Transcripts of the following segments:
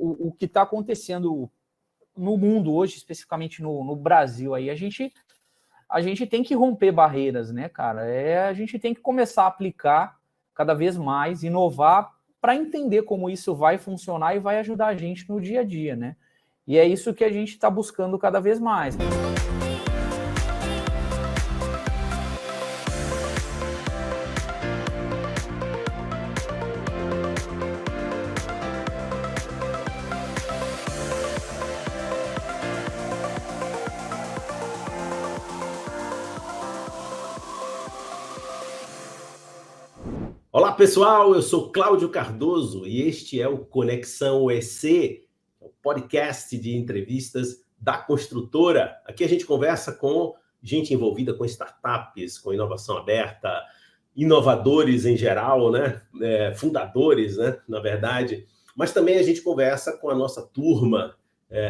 o que está acontecendo no mundo hoje, especificamente no Brasil, aí a gente tem que romper barreiras, né, cara? A gente tem que começar a aplicar cada vez mais, inovar, para entender como isso vai funcionar e vai ajudar a gente no dia a dia, né? E é isso que a gente está buscando cada vez mais. Olá pessoal, eu sou Cláudio Cardoso e este é o Conexão EC, o podcast de entrevistas da construtora. Aqui a gente conversa com gente envolvida com startups, com inovação aberta, inovadores em geral, né? Fundadores, né? Na verdade. Mas também a gente conversa com a nossa turma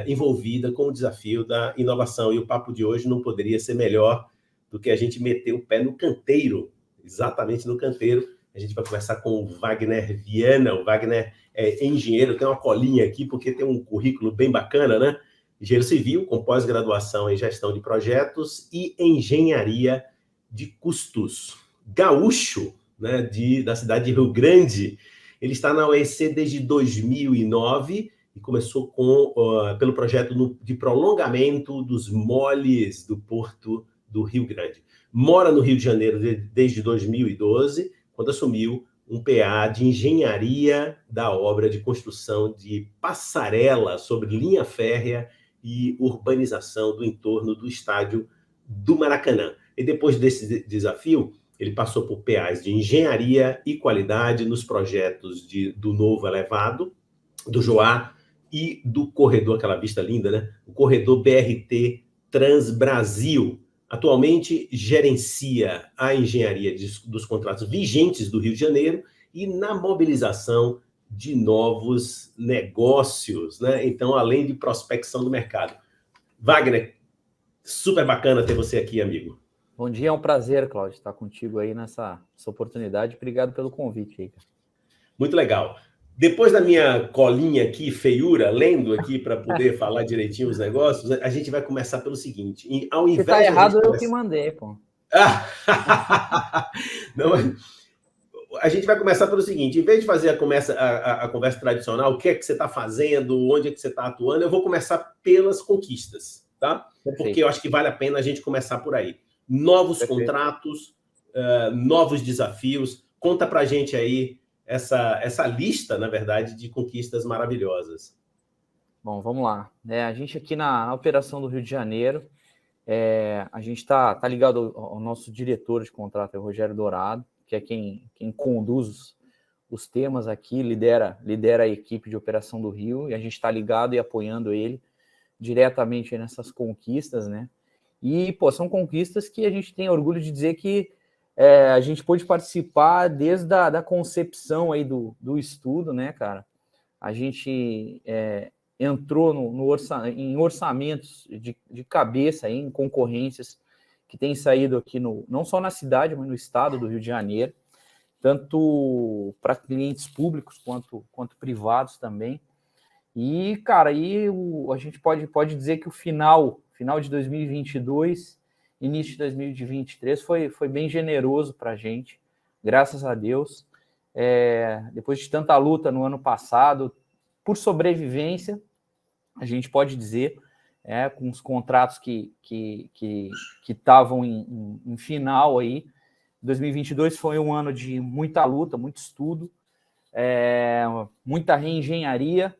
envolvida com o desafio da inovação. E o papo de hoje não poderia ser melhor do que a gente meter o pé no canteiro, exatamente no canteiro. A gente vai conversar com o Wagner Viana. O Wagner é engenheiro, tem uma colinha aqui, porque tem um currículo bem bacana, né? Engenheiro civil, com pós-graduação em gestão de projetos e engenharia de custos. Gaúcho, né, da cidade de Rio Grande. Ele está na UEC desde 2009 e começou pelo projeto de prolongamento dos moles do Porto do Rio Grande. Mora no Rio de Janeiro desde 2012, quando assumiu um PA de engenharia da obra de construção de passarela sobre linha férrea e urbanização do entorno do estádio do Maracanã. E depois desse desafio, ele passou por PAs de engenharia e qualidade nos projetos do Novo Elevado, do Joá e do corredor, aquela vista linda, né? O corredor BRT Transbrasil. Atualmente gerencia a engenharia dos contratos vigentes do Rio de Janeiro e na mobilização de novos negócios, né? Então, além de prospecção do mercado. Wagner, super bacana ter você aqui, amigo. Bom dia, é um prazer, Cláudio, estar contigo aí nessa oportunidade. Obrigado pelo convite aí, cara. Muito legal. Depois da minha colinha aqui, feiura, lendo aqui para poder falar direitinho os negócios, a gente vai começar pelo seguinte. Ao invés Se tá errado, eu que mandei, pô. Não, a gente vai começar pelo seguinte, em vez de fazer a conversa tradicional, o que é que você está fazendo, onde é que você está atuando, eu vou começar pelas conquistas, tá? Perfeito. Porque eu acho que vale a pena a gente começar por aí. Novos Perfeito. Contratos, novos desafios. Conta pra gente aí essa lista, na verdade, de conquistas maravilhosas. Bom, vamos lá. A gente aqui na operação do Rio de Janeiro, a gente está ligado ao nosso diretor de contrato, é o Rogério Dourado, que é quem conduz os temas aqui, lidera a equipe de operação do Rio, e a gente está ligado e apoiando ele diretamente nessas conquistas, né? E, são conquistas que a gente tem orgulho de dizer que a gente pôde participar desde a concepção aí do estudo, né, cara? A gente entrou em orçamentos de cabeça, aí, em concorrências que têm saído aqui, não só na cidade, mas no estado do Rio de Janeiro, tanto para clientes públicos quanto privados também. E, cara, a gente pode dizer que o final de 2022, início de 2023, foi bem generoso para a gente, graças a Deus. Depois de tanta luta no ano passado, por sobrevivência, a gente pode dizer, com os contratos que estavam em final aí, 2022 foi um ano de muita luta, muito estudo, muita reengenharia,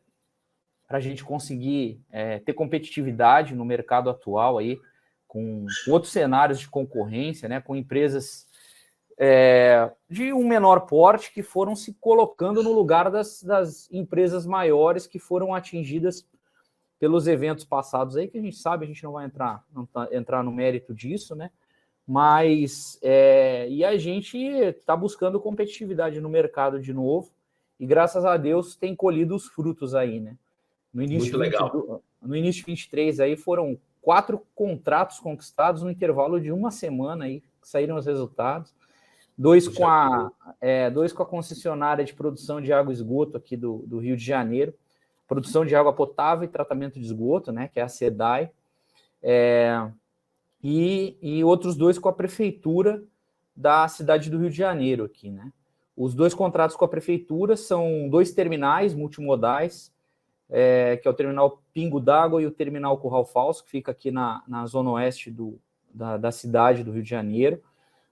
para a gente conseguir ter competitividade no mercado atual aí, com outros cenários de concorrência, né, com empresas de um menor porte que foram se colocando no lugar das empresas maiores que foram atingidas pelos eventos passados aí, que a gente sabe, a gente não vai entrar no mérito disso, né? Mas e a gente está buscando competitividade no mercado de novo, e graças a Deus tem colhido os frutos aí, né? No início de 23 aí foram 4 contratos conquistados no intervalo de uma semana aí, que saíram os resultados. 2 com a concessionária de produção de água e esgoto aqui do Rio de Janeiro, produção de água potável e tratamento de esgoto, né, que é a SEDAI, e outros 2 com a prefeitura da cidade do Rio de Janeiro aqui, né? Os 2 contratos com a prefeitura são 2 terminais multimodais, que é o terminal Pingo d'Água e o terminal Curral Falso, que fica aqui na zona oeste da cidade do Rio de Janeiro,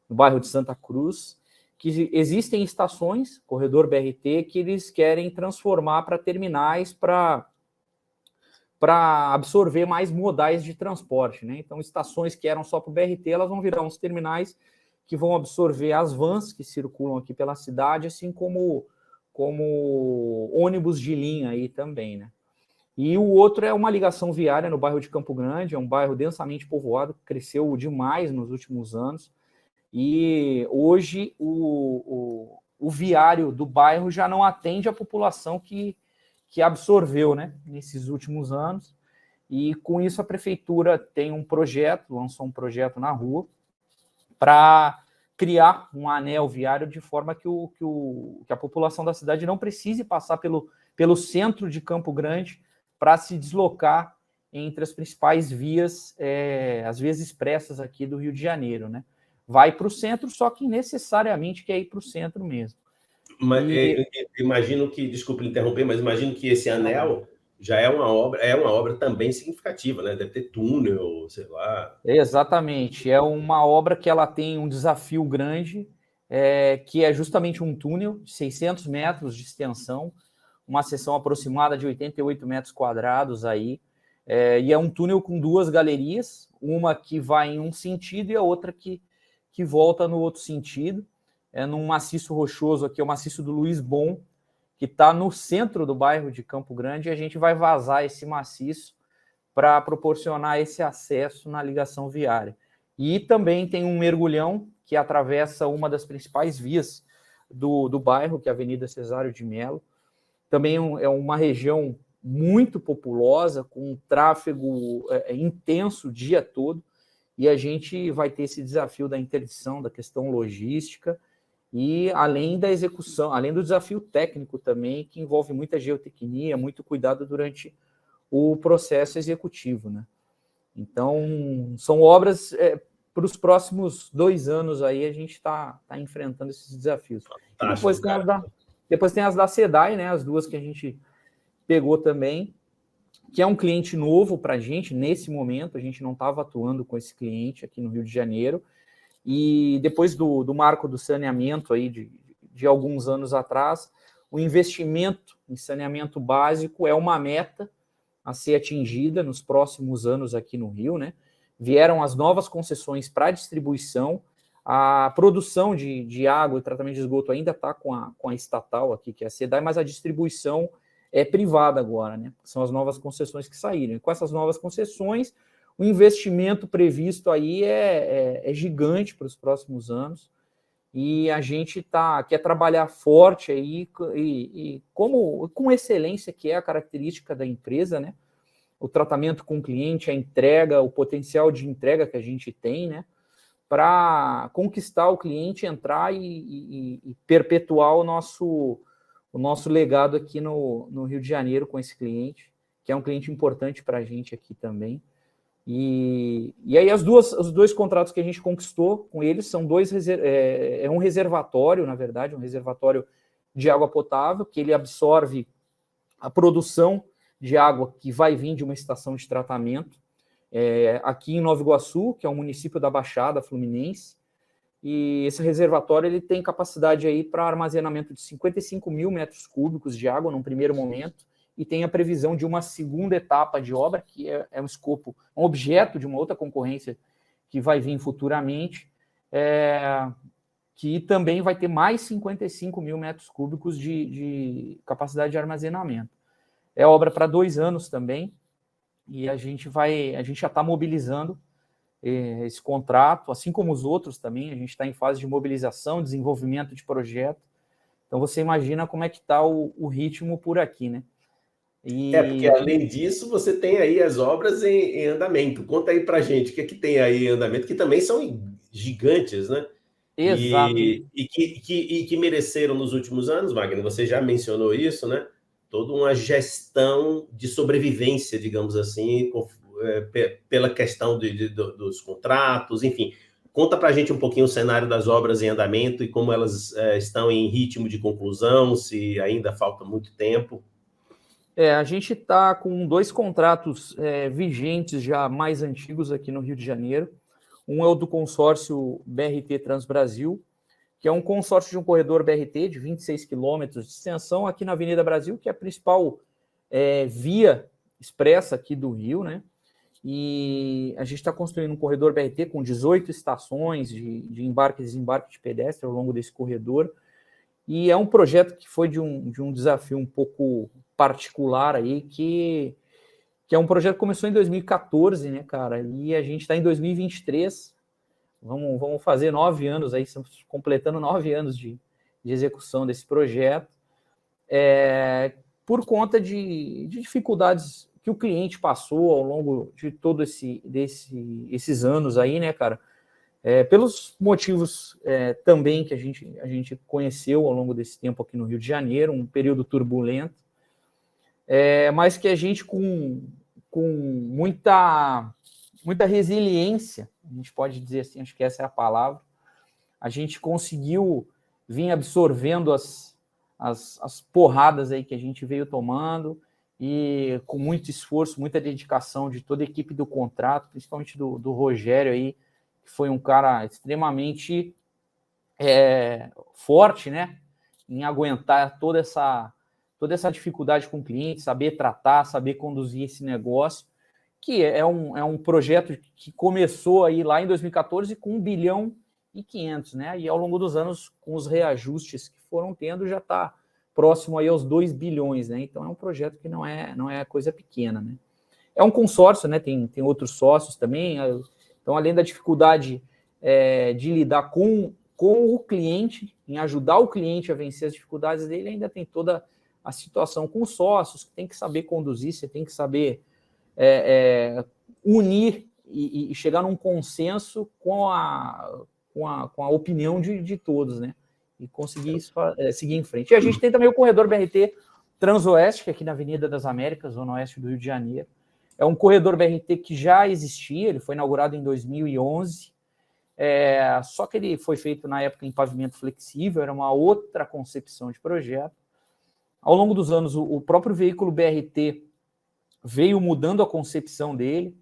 no bairro de Santa Cruz, que existem estações, corredor BRT, que eles querem transformar para terminais para absorver mais modais de transporte, né? Então, estações que eram só para o BRT, elas vão virar uns terminais que vão absorver as vans que circulam aqui pela cidade, assim como ônibus de linha aí também, né? E o outro é uma ligação viária no bairro de Campo Grande, é um bairro densamente povoado, cresceu demais nos últimos anos, e hoje o viário do bairro já não atende a população que absorveu, né, nesses últimos anos, e com isso a prefeitura tem um projeto, lançou um projeto na rua, para criar um anel viário de forma que a população da cidade não precise passar pelo centro de Campo Grande para se deslocar entre as principais vias, as vias expressas aqui do Rio de Janeiro, né? Vai para o centro, só que necessariamente quer ir para o centro mesmo. Mas imagino que, desculpe interromper, mas imagino que esse anel já é uma obra também significativa, né? Deve ter túnel, sei lá. Exatamente, é uma obra que ela tem um desafio grande, que é justamente um túnel de 600 metros de extensão, uma seção aproximada de 88 metros quadrados aí, e é um túnel com 2 galerias, uma que vai em um sentido e a outra que volta no outro sentido, num maciço rochoso aqui, é o maciço do Luiz Bon, que está no centro do bairro de Campo Grande, e a gente vai vazar esse maciço para proporcionar esse acesso na ligação viária. E também tem um mergulhão que atravessa uma das principais vias do bairro, que é a Avenida Cesário de Mello. Também é uma região muito populosa, com um tráfego intenso o dia todo, e a gente vai ter esse desafio da interdição, da questão logística, e além da execução, além do desafio técnico também, que envolve muita geotecnia, muito cuidado durante o processo executivo, né? Então, são obras para os próximos 2 anos aí, a gente está enfrentando esses desafios. E depois tem as da SEDAI, né? As 2 que a gente pegou também, que é um cliente novo para a gente nesse momento, a gente não estava atuando com esse cliente aqui no Rio de Janeiro, e depois do marco do saneamento aí de alguns anos atrás, o investimento em saneamento básico é uma meta a ser atingida nos próximos anos aqui no Rio, né? Vieram as novas concessões para distribuição, a produção de água e tratamento de esgoto ainda está com a estatal aqui, que é a SEDAI, mas a distribuição é privada agora, né? São as novas concessões que saíram. E com essas novas concessões, o investimento previsto aí é gigante para os próximos anos, e a gente quer trabalhar forte aí, e com excelência, que é a característica da empresa, né? O tratamento com o cliente, a entrega, o potencial de entrega que a gente tem, né? Para conquistar o cliente, entrar e perpetuar o nosso legado aqui no Rio de Janeiro com esse cliente, que é um cliente importante para a gente aqui também. E aí os 2 contratos que a gente conquistou com eles são um reservatório, na verdade, um reservatório de água potável, que ele absorve a produção de água que vai vir de uma estação de tratamento, aqui em Nova Iguaçu, que é um município da Baixada Fluminense, e esse reservatório ele tem capacidade aí para armazenamento de 55 mil metros cúbicos de água num primeiro momento, e tem a previsão de uma segunda etapa de obra, que é um escopo, um objeto de uma outra concorrência que vai vir futuramente, que também vai ter mais 55 mil metros cúbicos de capacidade de armazenamento. É obra para 2 anos também, e a gente já está mobilizando esse contrato, assim como os outros também, a gente está em fase de mobilização, desenvolvimento de projeto. Então você imagina como é que está o ritmo por aqui, né? Porque além disso, você tem aí as obras em andamento. Conta aí pra gente o que tem aí em andamento, que também são gigantes, né? Exato. E que mereceram nos últimos anos, Wagner, você já mencionou isso, né? toda uma gestão de sobrevivência, digamos assim, pela questão dos contratos, enfim. Conta para a gente um pouquinho o cenário das obras em andamento e como elas estão em ritmo de conclusão, se ainda falta muito tempo. A gente está com 2 contratos vigentes já mais antigos aqui no Rio de Janeiro. Um é o do consórcio BRT Transbrasil, que é um consórcio de um corredor BRT de 26 quilômetros de extensão aqui na Avenida Brasil, que é a principal via expressa aqui do Rio, né? E a gente está construindo um corredor BRT com 18 estações de embarque e desembarque de pedestre ao longo desse corredor. E é um projeto que foi de um desafio um pouco particular aí, que é um projeto que começou em 2014, né, cara? E a gente está em 2023, vamos fazer 9 anos aí, estamos completando 9 anos de execução desse projeto, por conta de dificuldades que o cliente passou ao longo de todos esses anos aí, né, cara? Pelos motivos também que a gente conheceu ao longo desse tempo aqui no Rio de Janeiro, um período turbulento, mas que a gente com muita resiliência, a gente pode dizer assim, acho que essa é a palavra, a gente conseguiu vir absorvendo as porradas aí que a gente veio tomando, e com muito esforço, muita dedicação de toda a equipe do contrato, principalmente do Rogério aí, que foi um cara extremamente forte, né, em aguentar toda essa dificuldade com o cliente, saber tratar, saber conduzir esse negócio, que é um projeto que começou aí lá em 2014 com 1,5 bilhão, né, e ao longo dos anos, com os reajustes que foram tendo, já está próximo aí aos 2 bilhões, né, então é um projeto que não é coisa pequena, né. É um consórcio, né, tem outros sócios também, então além da dificuldade de lidar com o cliente, em ajudar o cliente a vencer as dificuldades dele, ainda tem toda a situação com os sócios, que tem que saber conduzir, você tem que saber unir e chegar num consenso com a opinião de todos, né? E conseguir isso, seguir em frente. E a gente tem também o corredor BRT Transoeste, que é aqui na Avenida das Américas, zona oeste do Rio de Janeiro. É um corredor BRT que já existia, ele foi inaugurado em 2011, só que ele foi feito na época em pavimento flexível, era uma outra concepção de projeto. Ao longo dos anos, o próprio veículo BRT veio mudando a concepção dele,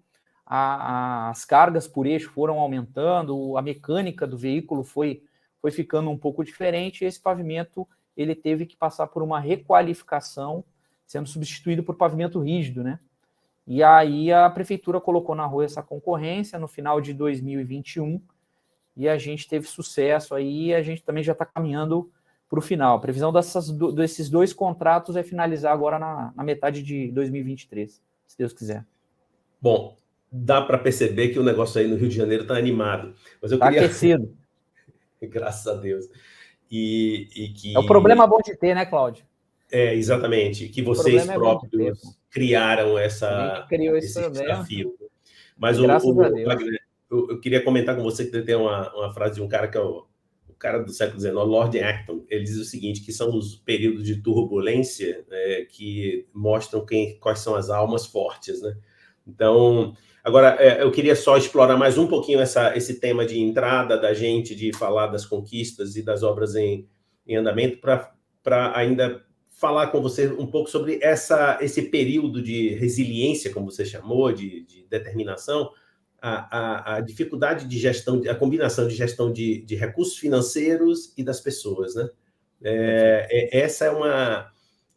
as cargas por eixo foram aumentando, a mecânica do veículo foi ficando um pouco diferente, e esse pavimento ele teve que passar por uma requalificação, sendo substituído por pavimento rígido, né? E aí a prefeitura colocou na rua essa concorrência no final de 2021, e a gente teve sucesso aí, e a gente também já está caminhando para o final. A previsão desses 2 contratos é finalizar agora na metade de 2023, se Deus quiser. Bom, dá para perceber que o negócio aí no Rio de Janeiro está animado. Mas eu queria... aquecido. Graças a Deus. E que... É o problema bom de ter, né, Cláudio? Exatamente. Que vocês próprios criaram esse desafio. Mas Wagner, eu queria comentar com você que tem uma frase de um cara que é o cara do século XIX, Lord Acton. Ele diz o seguinte, que são os períodos de turbulência que mostram quais são as almas fortes, né? Então, agora, eu queria só explorar mais um pouquinho esse tema de entrada da gente, de falar das conquistas e das obras em andamento, para ainda falar com você um pouco sobre esse período de resiliência, como você chamou, de determinação, a dificuldade de gestão, a combinação de gestão de recursos financeiros e das pessoas, né? Essa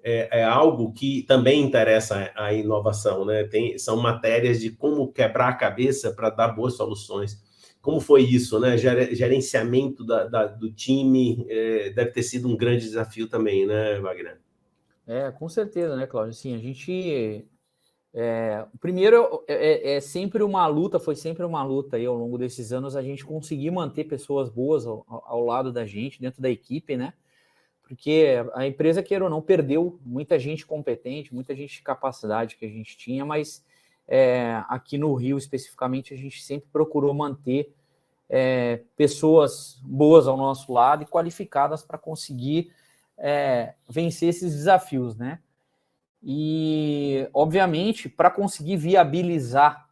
é algo que também interessa a inovação, né? São matérias de como quebrar a cabeça para dar boas soluções. Como foi isso, né? Gerenciamento do time deve ter sido um grande desafio também, né, Wagner? Com certeza, né, Cláudio? Assim, a gente... primeiro, sempre uma luta, foi sempre uma luta aí ao longo desses anos, a gente conseguir manter pessoas boas ao lado da gente, dentro da equipe, né? Porque a empresa, queira ou não, perdeu muita gente competente, muita gente de capacidade que a gente tinha, mas aqui no Rio, especificamente, a gente sempre procurou manter pessoas boas ao nosso lado e qualificadas para conseguir vencer esses desafios, né? E, obviamente, para conseguir viabilizar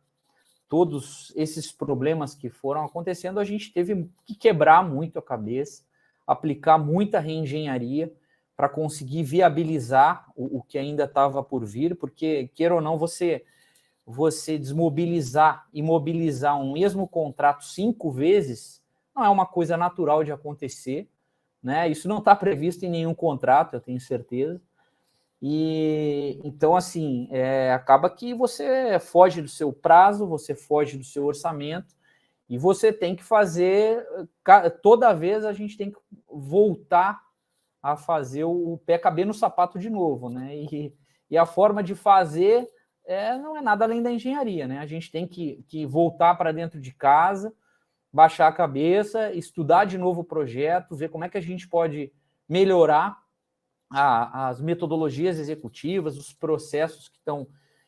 todos esses problemas que foram acontecendo, a gente teve que quebrar muito a cabeça, aplicar muita reengenharia para conseguir viabilizar o que ainda estava por vir, porque, queira ou não, você desmobilizar e mobilizar um mesmo contrato 5 vezes não é uma coisa natural de acontecer, né? Isso não está previsto em nenhum contrato, eu tenho certeza. E então, assim, acaba que você foge do seu prazo, você foge do seu orçamento, e você tem que fazer, toda vez a gente tem que voltar a fazer o pé caber no sapato de novo, né? E a forma de fazer não é nada além da engenharia, né? A gente tem que voltar para dentro de casa, baixar a cabeça, estudar de novo o projeto, ver como é que a gente pode melhorar as metodologias executivas, os processos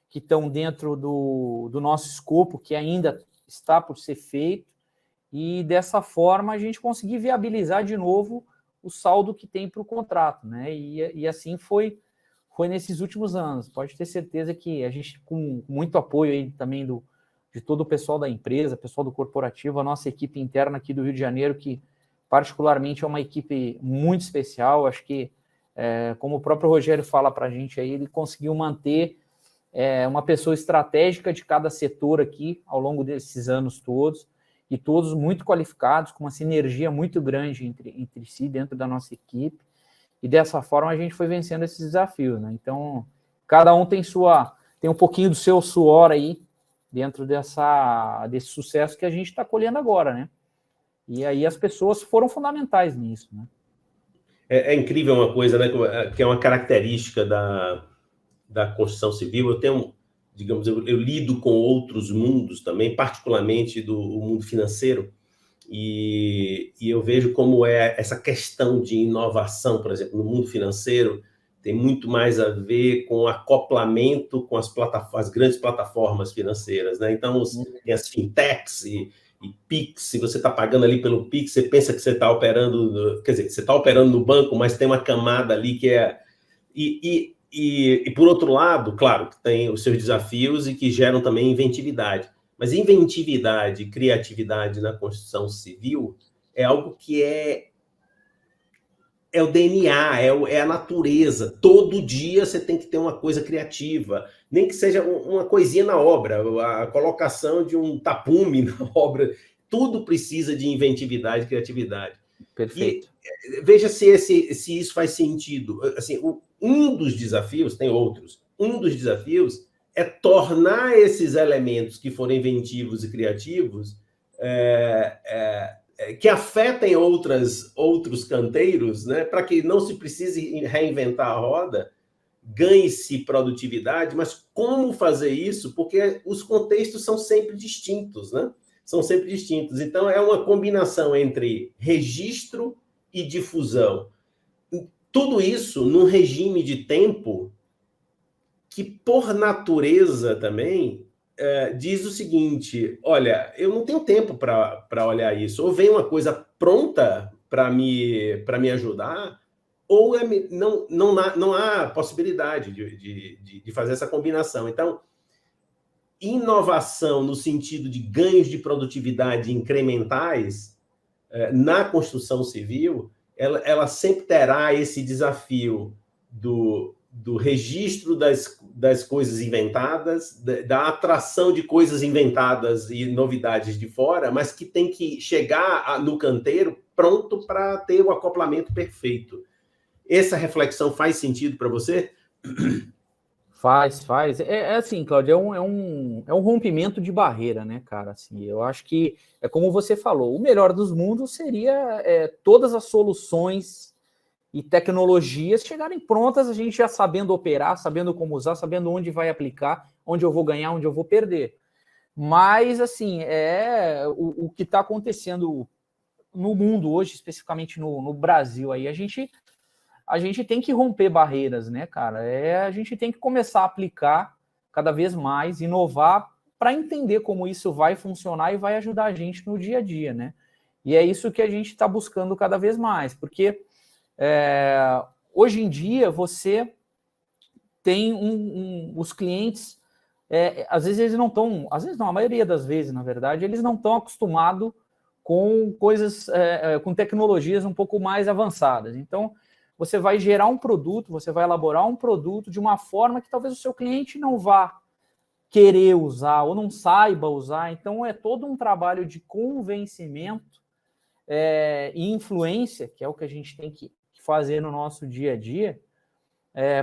que estão dentro do nosso escopo, que ainda está por ser feito, e dessa forma a gente conseguir viabilizar de novo o saldo que tem para o contrato, né? E assim foi nesses últimos anos. Pode ter certeza que a gente, com muito apoio aí também de todo o pessoal da empresa, pessoal do corporativo, a nossa equipe interna aqui do Rio de Janeiro, que particularmente é uma equipe muito especial, acho que, como o próprio Rogério fala para a gente aí, ele conseguiu manter uma pessoa estratégica de cada setor aqui ao longo desses anos todos, e todos muito qualificados, com uma sinergia muito grande entre si, dentro da nossa equipe, e dessa forma a gente foi vencendo esses desafios, né? Então, cada um tem um pouquinho do seu suor aí, dentro desse sucesso que a gente está colhendo agora, né? E aí as pessoas foram fundamentais nisso, né? É incrível uma coisa, né, que é uma característica da construção civil. Eu tenho, digamos, eu lido com outros mundos também, particularmente do mundo financeiro, e eu vejo como é essa questão de inovação, por exemplo, no mundo financeiro, tem muito mais a ver com acoplamento com as grandes plataformas financeiras, né? Então, tem as fintechs e Pix, se você está pagando ali pelo Pix, você pensa que você está operando, quer dizer, você está operando no banco, mas tem uma camada ali que é... E por outro lado, claro, que tem os seus desafios e que geram também inventividade. Mas inventividade e criatividade na construção civil é algo que é o DNA, é a natureza. Todo dia você tem que ter uma coisa criativa, nem que seja uma coisinha na obra, a colocação de um tapume na obra, tudo precisa de inventividade e criatividade. Perfeito. E veja se isso faz sentido. Assim, um dos desafios, tem outros, um dos desafios é tornar esses elementos que foram inventivos e criativos que afetem outros canteiros, né, para que não se precise reinventar a roda, ganhe-se produtividade, mas como fazer isso? Porque os contextos são sempre distintos, né? São sempre distintos. Então, é uma combinação entre registro e difusão. Tudo isso num regime de tempo que, por natureza também, diz o seguinte: olha, eu não tenho tempo para olhar isso. Ou vem uma coisa pronta para me ajudar, ou não há possibilidade de fazer essa combinação. Então, inovação no sentido de ganhos de produtividade incrementais na construção civil, ela sempre terá esse desafio do registro das coisas inventadas, da atração de coisas inventadas e novidades de fora, mas que tem que chegar no canteiro pronto para ter o acoplamento perfeito. Essa reflexão faz sentido para você? Faz. Assim, Cláudio, é um rompimento de barreira, né, cara? Assim, eu acho que, como você falou, o melhor dos mundos seria todas as soluções e tecnologias chegarem prontas, a gente já sabendo operar, sabendo como usar, sabendo onde vai aplicar, onde eu vou ganhar, onde eu vou perder. Mas, assim, o que está acontecendo no mundo hoje, especificamente no Brasil, aí a gente tem que romper barreiras, né, cara? A gente tem que começar a aplicar cada vez mais, inovar, para entender como isso vai funcionar e vai ajudar a gente no dia a dia, né? E é isso que a gente está buscando cada vez mais, porque hoje em dia você tem os clientes, às vezes eles não estão, às vezes não, a maioria das vezes, na verdade, eles não estão acostumados com coisas, com tecnologias um pouco mais avançadas. Então, você vai gerar um produto, você vai elaborar um produto de uma forma que talvez o seu cliente não vá querer usar ou não saiba usar. Então, é todo um trabalho de convencimento e influência, que é o que a gente tem que fazer no nosso dia a dia,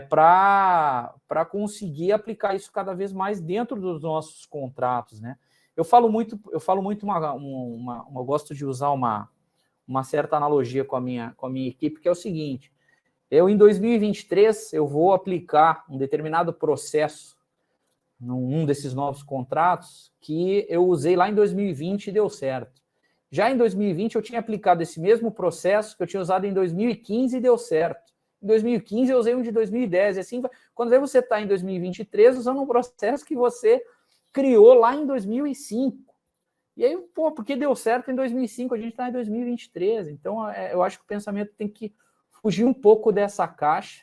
para conseguir aplicar isso cada vez mais dentro dos nossos contratos, né? Eu gosto de usar uma certa analogia com a minha equipe, que é o seguinte: em 2023, eu vou aplicar um determinado processo num desses novos contratos que eu usei lá em 2020 e deu certo. Já em 2020, eu tinha aplicado esse mesmo processo que eu tinha usado em 2015 e deu certo. Em 2015, eu usei um de 2010. E assim, quando você está em 2023, usando um processo que você criou lá em 2005. E aí, porque deu certo em 2005, a gente está em 2023. Então, eu acho que o pensamento tem que fugir um pouco dessa caixa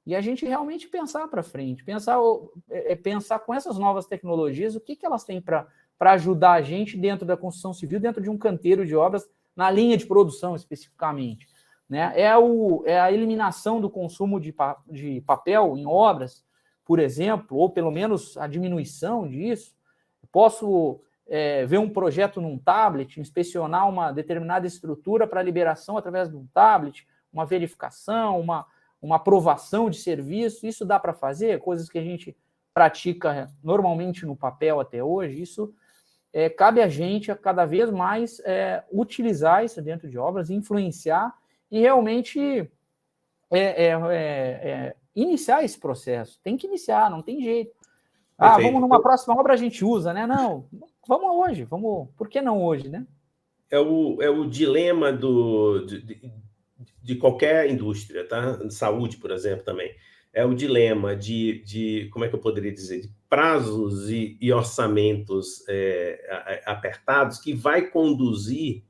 e a gente realmente pensar para frente. Pensar com essas novas tecnologias, o que elas têm para ajudar a gente dentro da construção civil, dentro de um canteiro de obras, na linha de produção especificamente. Né? É a eliminação do consumo de papel em obras, por exemplo, ou pelo menos a diminuição disso. Posso ver um projeto num tablet, inspecionar uma determinada estrutura para liberação através de um tablet, uma verificação, uma aprovação de serviço. Isso dá para fazer, coisas que a gente pratica normalmente no papel até hoje. Isso cabe a gente a cada vez mais utilizar isso dentro de obras, influenciar e realmente iniciar esse processo. Tem que iniciar, não tem jeito. Vamos numa próxima obra, a gente usa, né? Não, vamos hoje, por que não hoje, né? É o dilema de qualquer indústria, tá? Saúde, por exemplo, também. É o dilema de como é que eu poderia dizer, de prazos e orçamentos apertados que vai conduzir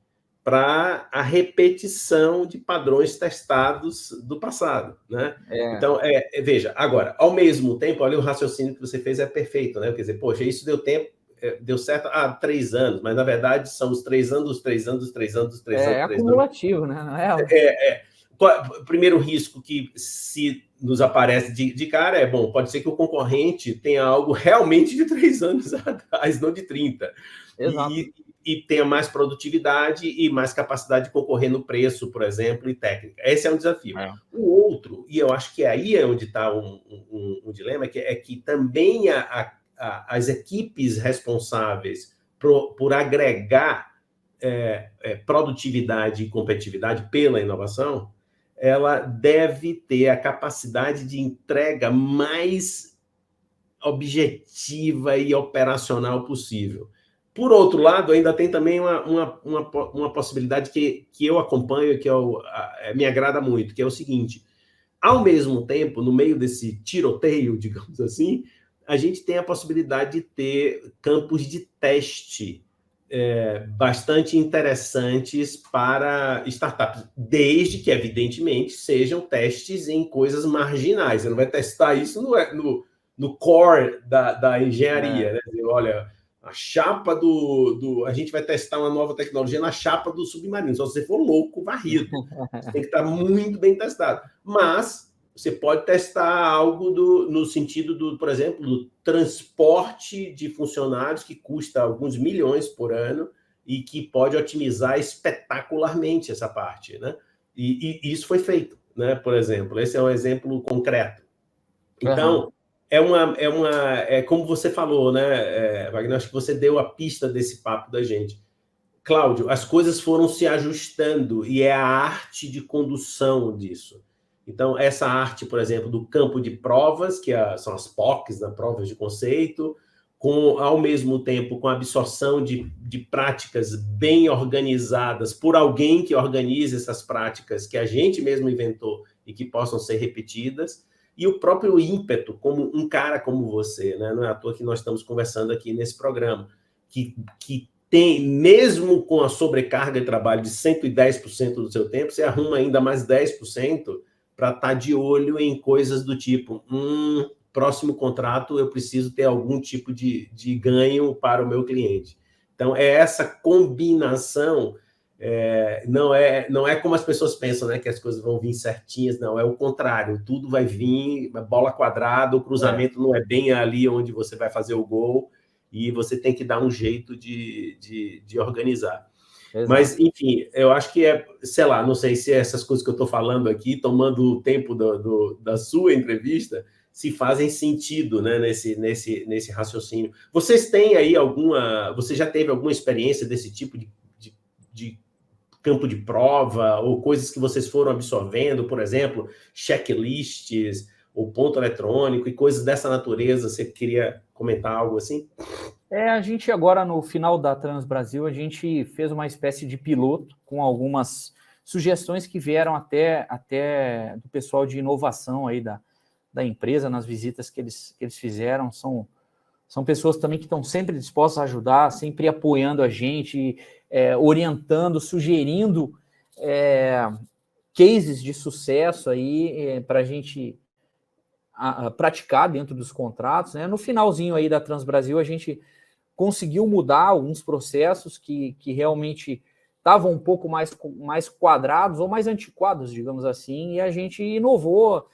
para a repetição de padrões testados do passado, né? Então, veja, agora, ao mesmo tempo, olha, o raciocínio que você fez é perfeito, né? Quer dizer, poxa, isso deu certo há 3 anos, mas na verdade são os 3 anos, os 3 anos, os 3 anos, os 3 anos. É acumulativo, né? Não O primeiro risco que se nos aparece de cara pode ser que o concorrente tenha algo realmente de 3 anos atrás, não de 30. Exato. E tenha mais produtividade e mais capacidade de concorrer no preço, por exemplo, e técnica. Esse é um desafio. O outro, e eu acho que aí é onde está um dilema, é que também as equipes responsáveis por agregar produtividade e competitividade pela inovação, ela deve ter a capacidade de entrega mais objetiva e operacional possível. Por outro lado, ainda tem também uma possibilidade que eu acompanho e que me agrada muito, que é o seguinte: ao mesmo tempo, no meio desse tiroteio, digamos assim, a gente tem a possibilidade de ter campos de teste bastante interessantes para startups, desde que, evidentemente, sejam testes em coisas marginais. Você não vai testar isso no core da engenharia, né? Olha, a chapa a gente vai testar uma nova tecnologia na chapa do submarino. Só se você for louco, varrido. Você tem que estar muito bem testado. Mas você pode testar algo no sentido por exemplo, do transporte de funcionários, que custa alguns milhões por ano e que pode otimizar espetacularmente essa parte, né? E isso foi feito, né? Por exemplo, esse é um exemplo concreto. Então, como você falou, né, Wagner? Acho que você deu a pista desse papo da gente. Cláudio, as coisas foram se ajustando e é a arte de condução disso. Então, essa arte, por exemplo, do campo de provas, que são as POCs, né, provas de conceito, ao mesmo tempo com a absorção de práticas bem organizadas por alguém que organize essas práticas que a gente mesmo inventou e que possam ser repetidas, e o próprio ímpeto, como um cara como você, né? Não é à toa que nós estamos conversando aqui nesse programa, que tem, mesmo com a sobrecarga de trabalho de 110% do seu tempo, você arruma ainda mais 10% para estar de olho em coisas do tipo, próximo contrato eu preciso ter algum tipo de ganho para o meu cliente. Então, é essa combinação, não é como as pessoas pensam, né, que as coisas vão vir certinhas, não, é o contrário, tudo vai vir, bola quadrada, o cruzamento não é bem ali onde você vai fazer o gol, e você tem que dar um jeito de organizar. Exato. Mas, enfim, eu acho que sei lá, não sei se essas coisas que eu estou falando aqui, tomando o tempo da sua entrevista, se fazem sentido, né, nesse raciocínio. Vocês têm aí você já teve alguma experiência desse tipo de campo de prova, ou coisas que vocês foram absorvendo, por exemplo, checklists, ou ponto eletrônico, e coisas dessa natureza? Você queria comentar algo assim? A gente agora, no final da Trans Brasil, a gente fez uma espécie de piloto com algumas sugestões que vieram até do pessoal de inovação aí da empresa, nas visitas que eles fizeram. São pessoas também que estão sempre dispostas a ajudar, sempre apoiando a gente, orientando, sugerindo cases de sucesso aí para a gente praticar dentro dos contratos, né? No finalzinho aí da Trans Brasil, a gente conseguiu mudar alguns processos que realmente estavam um pouco mais quadrados ou mais antiquados, digamos assim, e a gente inovou,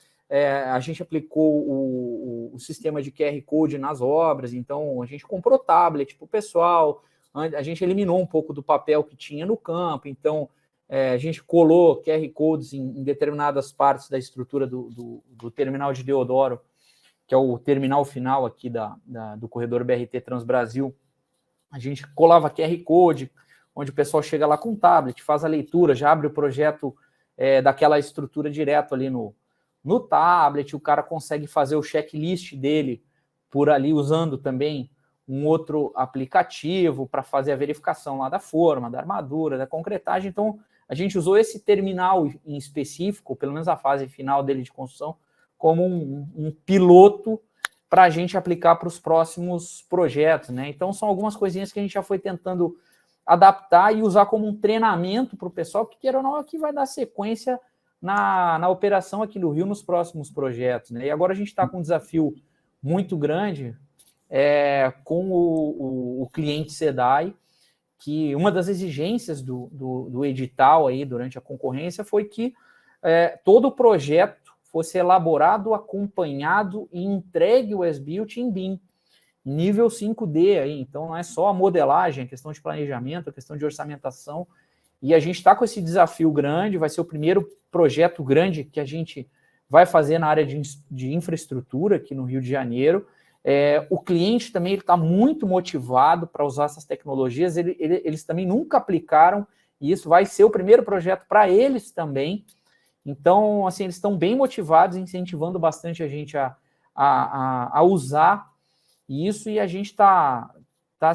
a gente aplicou o sistema de QR Code nas obras, então a gente comprou tablet para o pessoal, a gente eliminou um pouco do papel que tinha no campo, então a gente colou QR Codes em determinadas partes da estrutura do terminal de Deodoro, que é o terminal final aqui do corredor BRT Transbrasil. A gente colava QR Code, onde o pessoal chega lá com tablet, faz a leitura, já abre o projeto daquela estrutura direto ali no tablet, o cara consegue fazer o checklist dele por ali, usando também um outro aplicativo para fazer a verificação lá da forma, da armadura, da concretagem. Então, a gente usou esse terminal em específico, pelo menos a fase final dele de construção, como um piloto para a gente aplicar para os próximos projetos, né? Então, são algumas coisinhas que a gente já foi tentando adaptar e usar como um treinamento para o pessoal, que queira ou não, que vai dar sequência na operação aqui no Rio nos próximos projetos, né? E agora a gente está com um desafio muito grande com o cliente SEDAI, que uma das exigências do edital aí durante a concorrência foi que todo o projeto fosse elaborado, acompanhado e entregue o as-built em BIM, nível 5D aí. Então não é só a modelagem, a questão de planejamento, a questão de orçamentação. E a gente está com esse desafio grande, vai ser o primeiro projeto grande que a gente vai fazer na área de infraestrutura aqui no Rio de Janeiro. O cliente também está muito motivado para usar essas tecnologias, eles também nunca aplicaram, e isso vai ser o primeiro projeto para eles também. Então, assim, eles estão bem motivados, incentivando bastante a gente a usar isso, e a gente está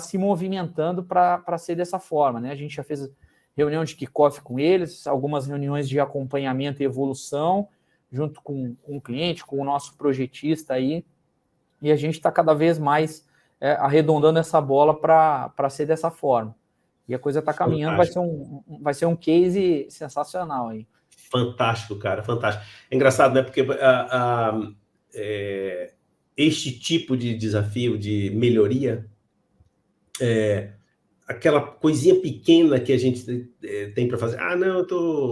se movimentando para ser dessa forma, né? A gente já fez reunião de kickoff com eles, algumas reuniões de acompanhamento e evolução, junto com o cliente, com o nosso projetista aí, e a gente está cada vez mais arredondando essa bola para ser dessa forma. E a coisa está caminhando, vai ser um case sensacional aí. Fantástico, cara, fantástico. É engraçado, né? Porque este tipo de desafio de melhoria, aquela coisinha pequena que a gente tem para fazer. Não,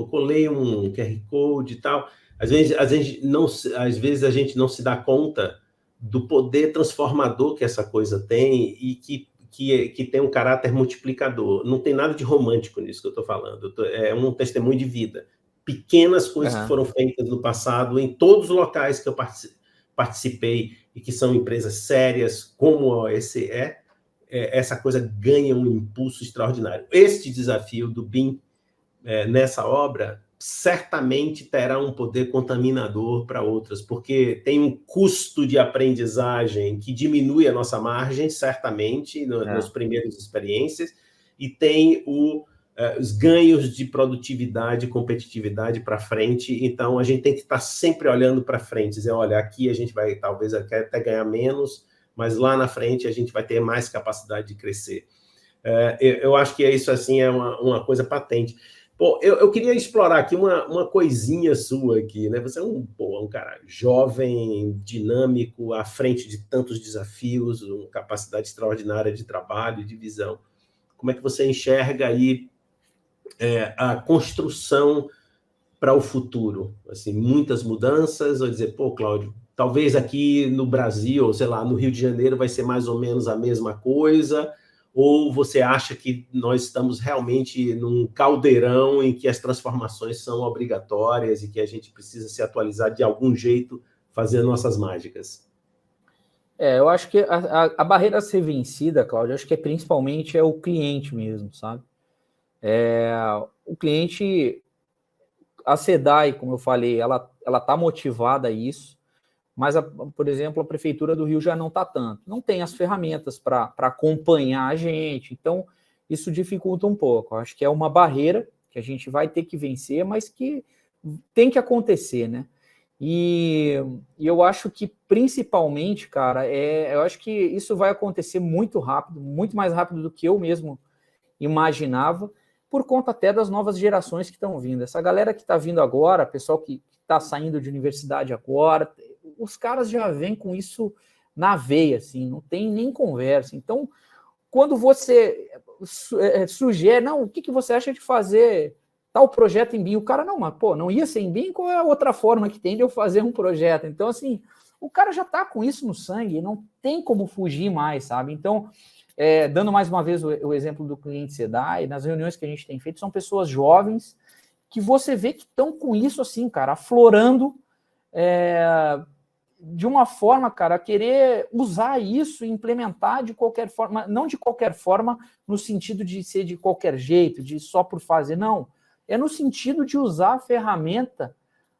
colei um QR Code e tal. Às vezes a gente não se dá conta do poder transformador que essa coisa tem e que tem um caráter multiplicador. Não tem nada de romântico nisso que eu estou falando. É um testemunho de vida. Pequenas coisas que foram feitas no passado em todos os locais que eu participei e que são empresas sérias, como a OEC essa coisa ganha um impulso extraordinário. Este desafio do BIM nessa obra certamente terá um poder contaminador para outras, porque tem um custo de aprendizagem que diminui a nossa margem, certamente, nas primeiras experiências, e tem os ganhos de produtividade e competitividade para frente. Então, a gente tem que estar sempre olhando para frente, dizer, olha, aqui a gente vai talvez até ganhar menos, mas lá na frente a gente vai ter mais capacidade de crescer. Eu acho que isso assim é uma coisa patente. Pô, eu queria explorar aqui uma coisinha sua aqui, né? Você é um cara jovem, dinâmico, à frente de tantos desafios, uma capacidade extraordinária de trabalho e de visão. Como é que você enxerga aí a construção para o futuro? Assim, muitas mudanças, ou dizer, pô, Cláudio, talvez aqui no Brasil, ou sei lá, no Rio de Janeiro vai ser mais ou menos a mesma coisa, ou você acha que nós estamos realmente num caldeirão em que as transformações são obrigatórias e que a gente precisa se atualizar de algum jeito, fazer nossas mágicas? Eu acho que a barreira a ser vencida, Cláudio, acho que principalmente é o cliente mesmo, sabe? O cliente, a SEDAI, como eu falei, ela está motivada a isso, mas, por exemplo, a Prefeitura do Rio já não está tanto. Não tem as ferramentas para acompanhar a gente, então isso dificulta um pouco. Eu acho que é uma barreira que a gente vai ter que vencer, mas que tem que acontecer, né? E eu acho que, principalmente, cara, eu acho que isso vai acontecer muito rápido, muito mais rápido do que eu mesmo imaginava, por conta até das novas gerações que estão vindo. Essa galera que está vindo agora, pessoal que está saindo de universidade agora, os caras já vêm com isso na veia, assim, não tem nem conversa. Então, quando você sugere, não, o que você acha de fazer tal projeto em BIM? O cara, não, mas, pô, não ia ser em BIM? Qual é a outra forma que tem de eu fazer um projeto? Então, assim, o cara já está com isso no sangue, não tem como fugir mais, sabe? Então, dando mais uma vez o exemplo do cliente SEDAI, nas reuniões que a gente tem feito, são pessoas jovens que você vê que estão com isso, assim, cara, aflorando de uma forma, cara, a querer usar isso e implementar de qualquer forma, não de qualquer forma no sentido de ser de qualquer jeito, de só por fazer, não. É no sentido de usar a ferramenta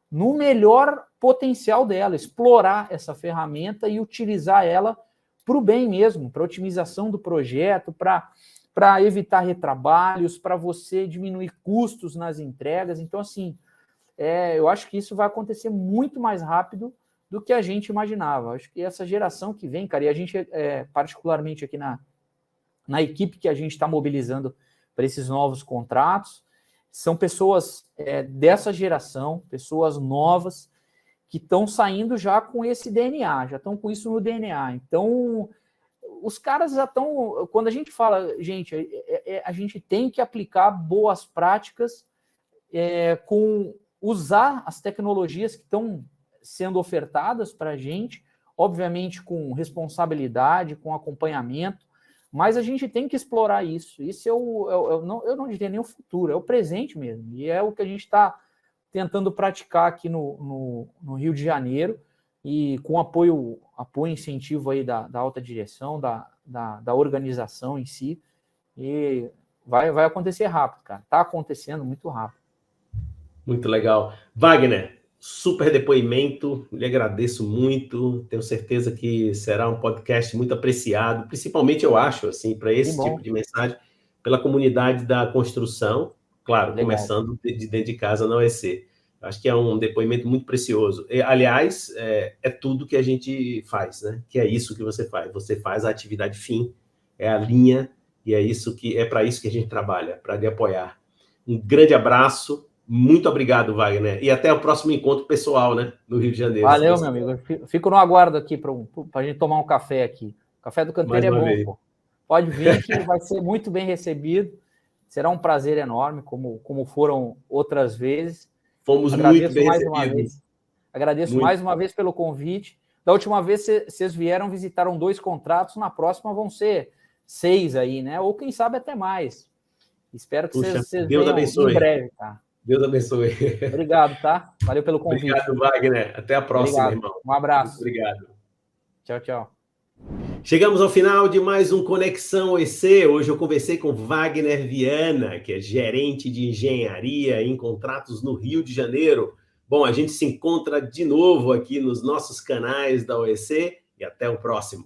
no melhor potencial dela, explorar essa ferramenta e utilizar ela para o bem mesmo, para otimização do projeto, para evitar retrabalhos, para você diminuir custos nas entregas. Então, assim, eu acho que isso vai acontecer muito mais rápido do que a gente imaginava. Acho que essa geração que vem, cara, e a gente, particularmente aqui na equipe que a gente está mobilizando para esses novos contratos, são pessoas dessa geração, pessoas novas, que estão saindo já com esse DNA, já estão com isso no DNA. Então, os caras já estão... Quando a gente fala, gente, a gente tem que aplicar boas práticas com usar as tecnologias que estão sendo ofertadas para a gente, obviamente com responsabilidade, com acompanhamento, mas a gente tem que explorar isso. Isso eu não diria nem o futuro, é o presente mesmo. E é o que a gente está tentando praticar aqui no Rio de Janeiro, e com apoio e incentivo aí da alta direção, da organização em si, e vai acontecer rápido, cara. Está acontecendo muito rápido. Muito legal. Wagner, super depoimento, lhe agradeço muito, tenho certeza que será um podcast muito apreciado, principalmente, eu acho, assim, para esse tipo de mensagem, pela comunidade da construção, claro, legal. Começando de dentro de casa na OEC. Acho que é um depoimento muito precioso. Aliás, é tudo que a gente faz, né? Que é isso que você faz a atividade fim, é a linha, e é para isso que a gente trabalha, para lhe apoiar. Um grande abraço. Muito obrigado, Wagner. E até o próximo encontro pessoal, né? No Rio de Janeiro. Valeu, meu amigo. Eu fico no aguardo aqui para a gente tomar um café aqui. O café do Canteiro é bom, pô. Pode vir que vai ser muito bem recebido. Será um prazer enorme, como foram outras vezes. Fomos muito bem recebidos. Agradeço mais uma vez pelo convite. Da última vez, vocês vieram, visitaram 2 contratos. Na próxima vão ser 6 aí, né? Ou quem sabe até mais. Espero que vocês venham em breve, tá? Deus abençoe. Obrigado, tá? Valeu pelo convite. Obrigado, Wagner. Até a próxima, irmão. Um abraço. Muito obrigado. Tchau, tchau. Chegamos ao final de mais um Conexão EC. Hoje eu conversei com Wagner Viana, que é gerente de engenharia em contratos no Rio de Janeiro. Bom, a gente se encontra de novo aqui nos nossos canais da OEC e até o próximo.